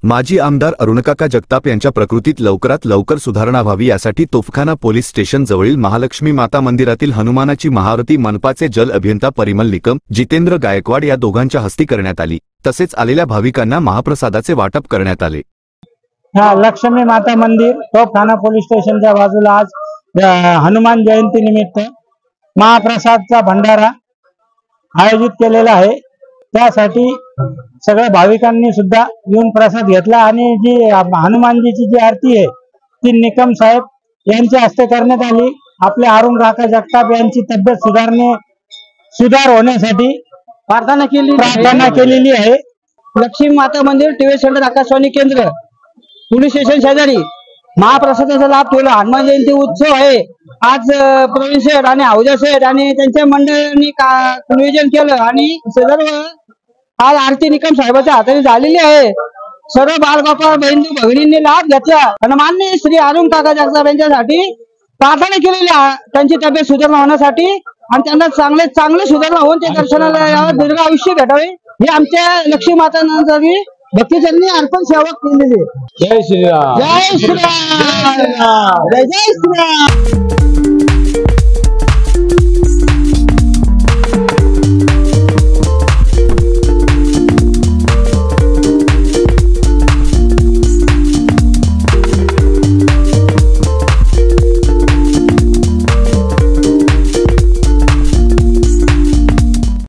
माजी आमदार अरुणकाका जगताप यांच्या प्रकृतीत लवकरात लवकर सुधारणा व्हावी यासाठी तोफखाना पोलीस स्टेशन जवळील महालक्ष्मी माता मंदिरातील हनुमानाची महाआरती मनपाचे जल अभियंता परिमल निकम, जितेंद्र गायकवाड या दोघांच्या हस्ते करण्यात आली। तसेच आलेल्या भाविकांना महाप्रसादाचे वाटप करण्यात आले। लक्ष्मी माता मंदिर तोफखाना पोलीस स्टेशनच्या बाजूला आज हनुमान जयंती निमित्त महाप्रसादचा भंडारा आयोजित केलेला आहे। त्यासाठी सगळ्या भाविकांनी सुद्धा येऊन प्रसाद घेतला आणि जी हनुमानजीची जी आरती आहे ती निकम साहेब यांच्या हस्ते करण्यात आली। आपले अरुणकाका जगताप यांची तब्येत सुधार होण्यासाठी प्रार्थना केलेली आहे। लक्ष्मी माता मंदिर टीव्ही सेंटर आकाशवाणी केंद्र पोलीस स्टेशन शेजारी महाप्रसादाचा लाभ ठेवला। हनुमान जयंती उत्सव आहे। आज प्रवीण शेठ आणि अवजा शेठ आणि त्यांच्या मंडळांनी नियोजन केलं आणि सर्व आज आरती निकम साहेबांच्या हाताने झालेली आहे। सर्व बालगोपाळ बहिणी भगिनींनी लाभ घेतला आणि माननीय श्री अरुणकाका जगताप यांच्यासाठी प्रार्थना केलेली आहे त्यांची तब्येत सुधारणा होण्यासाठी आणि त्यांना चांगले सुधारणा होऊन ते दर्शनाला यावं, दीर्घ आयुष्य भेटावे ही आमच्या लक्ष्मी मातांनी भक्तजनांनी अर्पण सेवा केलेली। जय श्रीराम, जय श्रीराम, जय श्रीराम।